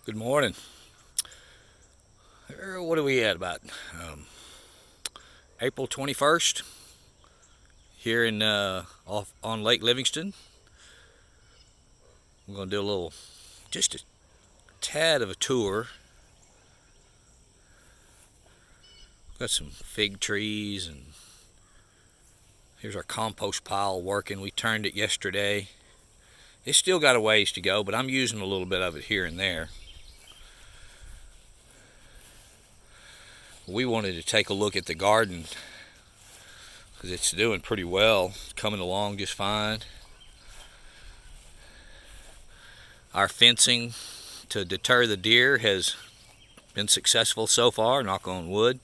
Good morning. What are we at about? April 21st here in off on Lake Livingston. We're going to do just a tad of a tour. Got some fig trees, and here's our compost pile working. We turned it yesterday. It's still got a ways to go, but I'm using a little bit of it here and there. We wanted to take a look at the garden because it's doing pretty well. It's coming along just fine. Our fencing to deter the deer has been successful so far, knock on wood.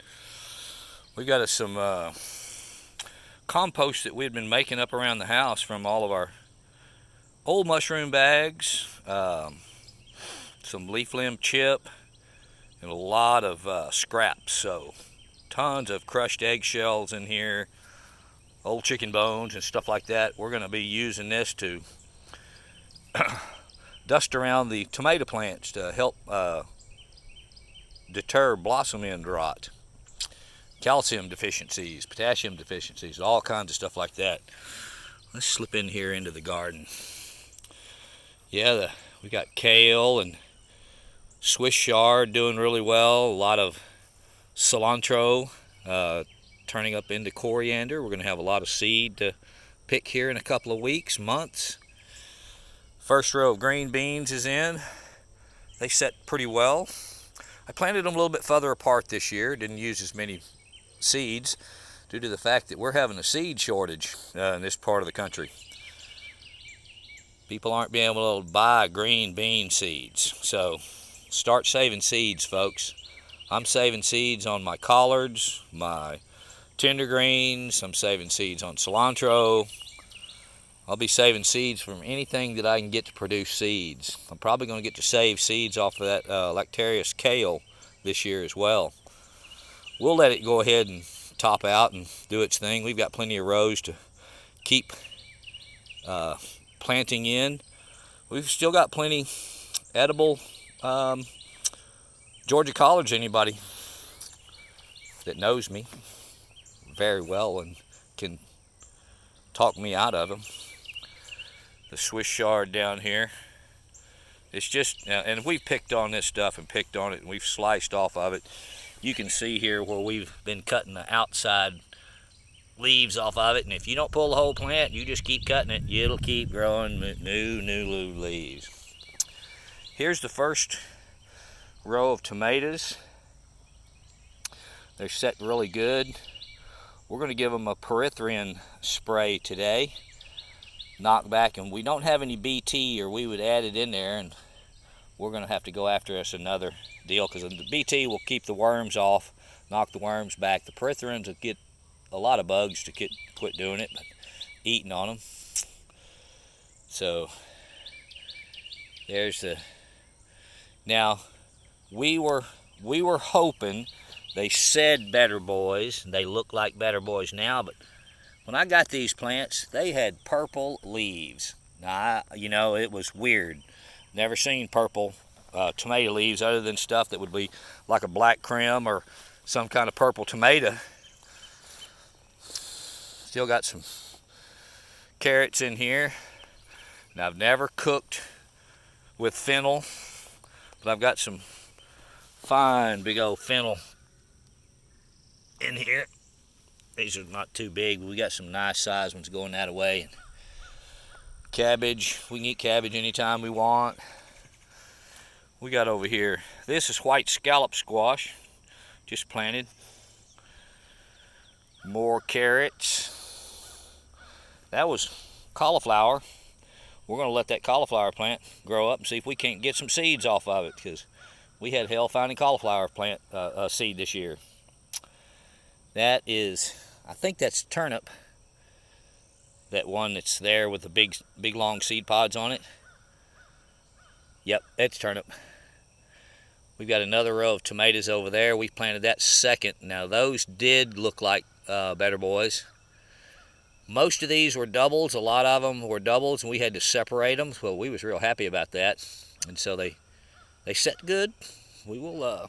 We got some compost that we had been making up around the house from all of our old mushroom bags, some leaf limb chip, and a lot of scraps. So tons of crushed eggshells in here, old chicken bones and stuff like that. We're going to be using this to dust around the tomato plants to help deter blossom end rot, calcium deficiencies, potassium deficiencies, all kinds of stuff like that. Let's slip in here into the garden. Yeah, we got kale and Swiss chard doing really well. A lot of cilantro turning up into coriander. We're going to have a lot of seed to pick here in a couple of weeks, months. First row of green beans is in. They set pretty well. I planted them a little bit further apart this year. Didn't use as many seeds due to the fact that we're having a seed shortage in this part of the country. People aren't being able to buy green bean seeds. So start saving seeds, folks. I'm saving seeds on my collards, my tender greens. I'm saving seeds on cilantro. I'll be saving seeds from anything that I can get to produce seeds. I'm probably going to get to save seeds off of that Lactarius kale this year as well. We'll let it go ahead and top out and do its thing. We've got plenty of rows to keep planting in. We've still got plenty edible Georgia collards. Anybody that knows me very well and can talk me out of them. The Swiss chard down here. It's just, and we've picked on this stuff and picked on it, and we've sliced off of it. You can see here where we've been cutting the outside leaves off of it, and if you don't pull the whole plant, you just keep cutting it, it'll keep growing new leaves. Here's the first row of tomatoes. They're set really good. We're going to give them a pyrethrin spray today. Knock back, and we don't have any BT, or we would add it in there, and we're going to have to go after us another deal because the BT will keep the worms off, knock the worms back. The pyrethrins will get a lot of bugs to quit doing it, but eating on them. So there's the. Now we were hoping. They said Better Boys. They look like Better Boys now, but when I got these plants, they had purple leaves. Now, it was weird. Never seen purple tomato leaves other than stuff that would be like a black creme or some kind of purple tomato. Still got some carrots in here. Now, I've never cooked with fennel, but I've got some fine big old fennel in here. These are not too big, but we got some nice size ones going that way. Cabbage, we can eat cabbage anytime we want. We got over here, this is white scallop squash, just planted. More carrots. That was cauliflower. We're going to let that cauliflower plant grow up and see if we can't get some seeds off of it, because we had hell finding cauliflower plant seed this year. That is, I think that's turnip. That one that's there with the big long seed pods on it. Yep, that's turnip. We've got another row of tomatoes over there. We planted that second. Now those did look like Better Boys. Most of these were doubles. A lot of them were doubles, and we had to separate them. Well, we was real happy about that. And so they they set good. We will,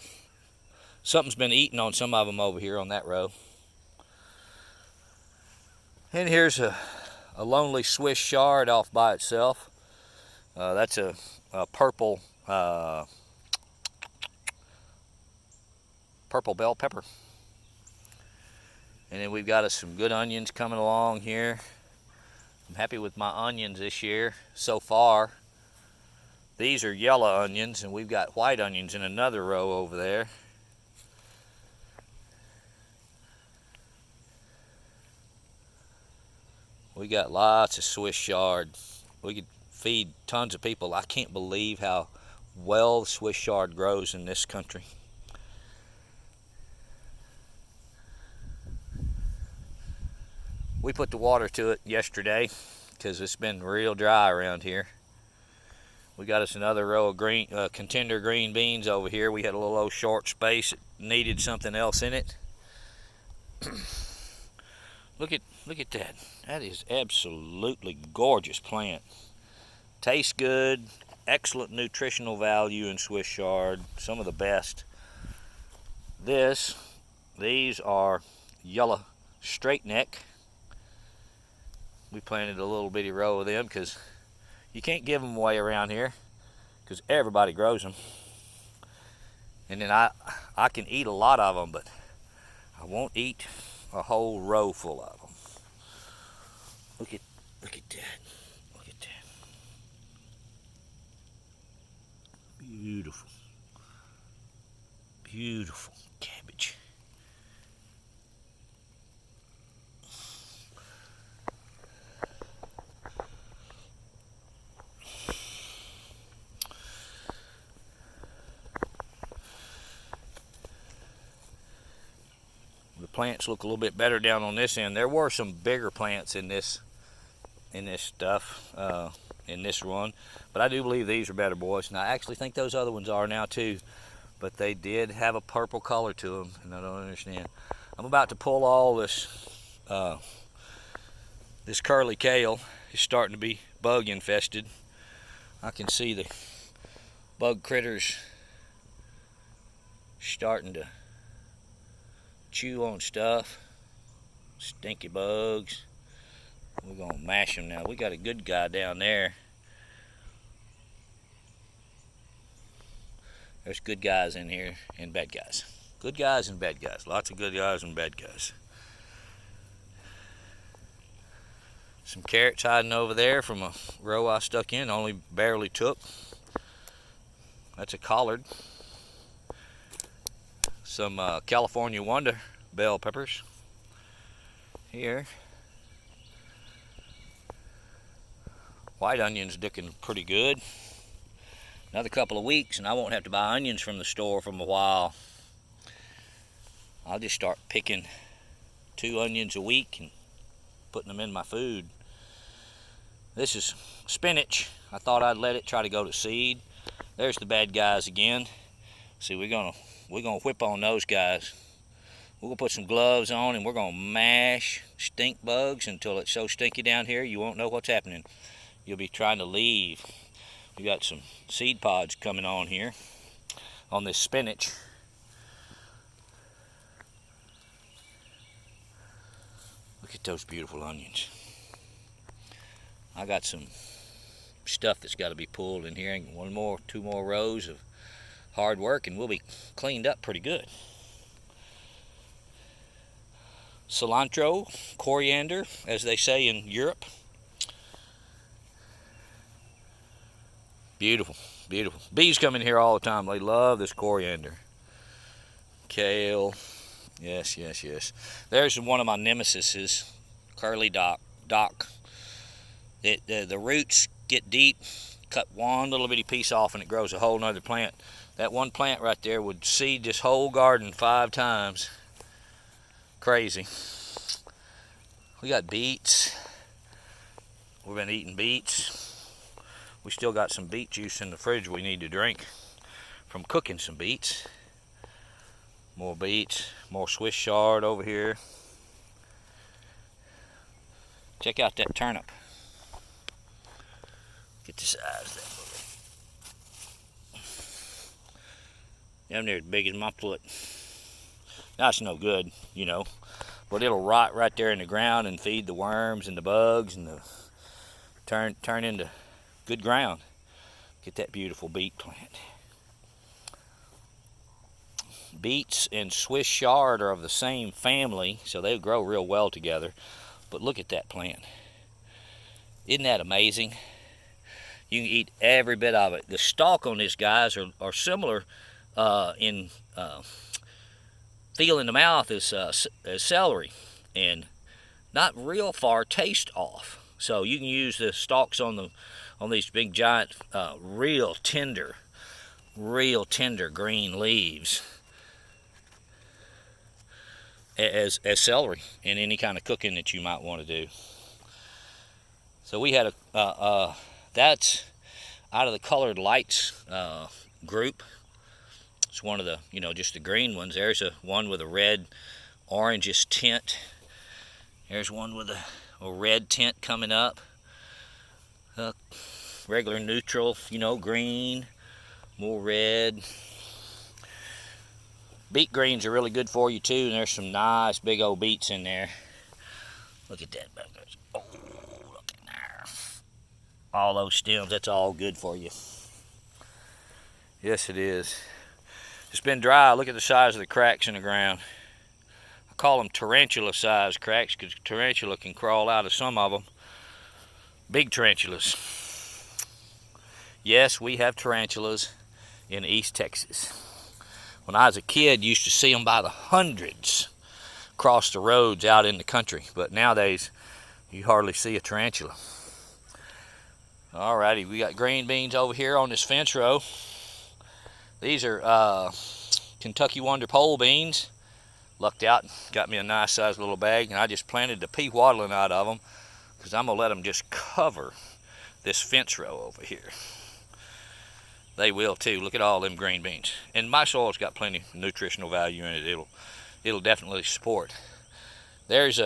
something's been eating on some of them over here on that row. And here's a lonely Swiss chard off by itself. That's a purple bell pepper. And then we've got us some good onions coming along here. I'm happy with my onions this year so far. These are yellow onions, and we've got white onions in another row over there. We got lots of Swiss chard. We could feed tons of people. I can't believe how well the Swiss chard grows in this country. We put the water to it yesterday because it's been real dry around here. We got us another row of green contender green beans over here. We had a little old short space that needed something else in it. Look at that. That is absolutely gorgeous plant. Tastes good. Excellent nutritional value in Swiss chard. Some of the best. These are yellow straight neck. We planted a little bitty row of them because you can't give them away around here because everybody grows them. And then I can eat a lot of them, but I won't eat a whole row full of them. Look at that. Look at that. Beautiful. Beautiful cabbage. The plants look a little bit better down on this end. There were some bigger plants in this stuff, in this run, but I do believe these are better, boys. And I actually think those other ones are now too, but they did have a purple color to them, and I don't understand. I'm about to pull all this this curly kale. Is starting to be bug infested. I can see the bug critters starting to chew on stuff. Stinky bugs. We're gonna mash them now. We got a good guy down there. There's good guys in here and bad guys. Good guys and bad guys. Lots of good guys and bad guys. Some carrots hiding over there from a row I stuck in, only barely took. That's a collard. Some California Wonder bell peppers here. White onions looking pretty good. Another couple of weeks and I won't have to buy onions from the store for a while. I'll just start picking 2 onions a week and putting them in my food. This is spinach. I thought I'd let it try to go to seed. There's the bad guys again. See, we're gonna whip on those guys. We're gonna put some gloves on and we're gonna mash stink bugs until it's so stinky down here you won't know what's happening. You'll be trying to leave. We got some seed pods coming on here on this spinach. Look at those beautiful onions. I got some stuff that's got to be pulled in here. 2 more rows of hard work and we'll be cleaned up pretty good. Cilantro, coriander, as they say in Europe. Beautiful, beautiful. Bees come in here all the time. They love this coriander. Kale. Yes, yes, yes. There's one of my nemesises, curly dock. The roots get deep, cut one little bitty piece off and it grows a whole nother plant. That one plant right there would seed this whole garden 5 times. Crazy. We got beets. We've been eating beets. We still got some beet juice in the fridge we need to drink from cooking some beets. More beets, more Swiss chard over here. Check out that turnip. Get the size of that Them they're as big as my foot. That's no good, you know, but it'll rot right there in the ground and feed the worms and the bugs and turn into good ground. Get that beautiful beet plant. Beets and Swiss chard are of the same family, so they grow real well together. But look at that plant. Isn't that amazing? You can eat every bit of it. The stalk on these guys are similar in feel in the mouth as celery, and not real far taste off. So you can use the stalks on these big giant, real tender green leaves as celery in any kind of cooking that you might want to do. So we had that's out of the colored lights group. It's one of the, just the green ones. There's one with a red orangish tint. There's one with a red tint coming up. Regular neutral, green, more red. Beet greens are really good for you too, and there's some nice big old beets in there. Look at that. Oh, look in there. All those stems, that's all good for you. Yes, it is. It's been dry. Look at the size of the cracks in the ground. I call them tarantula-sized cracks because tarantula can crawl out of some of them. Big tarantulas. Yes, we have tarantulas in East Texas. When I was a kid, used to see them by the hundreds across the roads out in the country. But nowadays, you hardly see a tarantula. Alrighty, we got green beans over here on this fence row. These are Kentucky Wonder pole beans. Lucked out, got me a nice sized little bag, and I just planted the pea waddling out of them because I'm going to let them just cover this fence row over here. They will too. Look at all them green beans. And my soil's got plenty of nutritional value in it. It'll definitely support. There's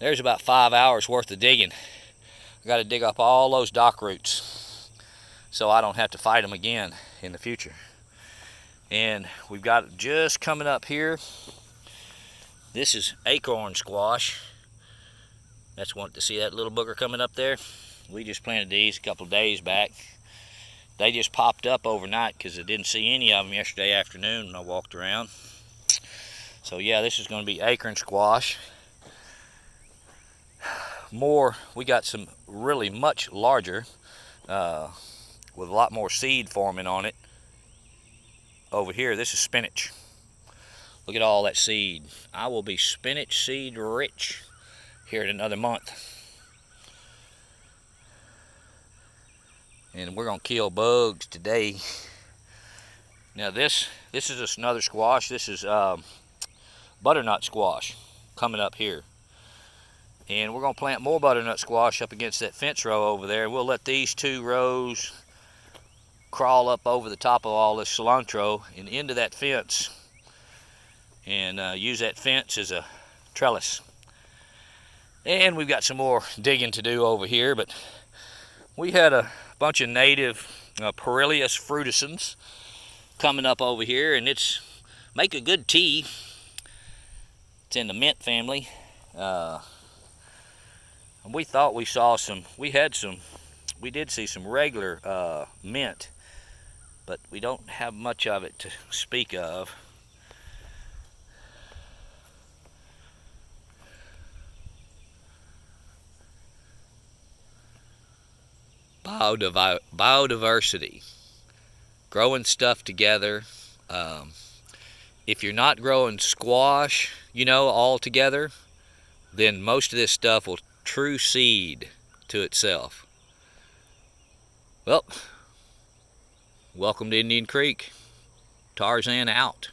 about 5 hours worth of digging. I got to dig up all those dock roots so I don't have to fight them again in the future. And we've got just coming up here. This is acorn squash. That's one to see that little booger coming up there. We just planted these a couple of days back. They just popped up overnight because I didn't see any of them yesterday afternoon when I walked around. So yeah, this is going to be acorn squash. We got some really much larger with a lot more seed forming on it. Over here, this is spinach. Look at all that seed. I will be spinach seed rich here in another month. And we're gonna kill bugs today. Now this is just another squash. This is butternut squash coming up here. And we're gonna plant more butternut squash up against that fence row over there. We'll let these 2 rows crawl up over the top of all this cilantro and into that fence, and use that fence as a trellis. And we've got some more digging to do over here, but we had a bunch of native Parilius fruticans coming up over here, and it's make a good tea. It's in the mint family. We thought we saw some, we did see some regular mint, but we don't have much of it to speak of. Biodiversity. Growing stuff together. If you're not growing squash, all together, then most of this stuff will true seed to itself. Well, welcome to Indian Creek. Tarzan out.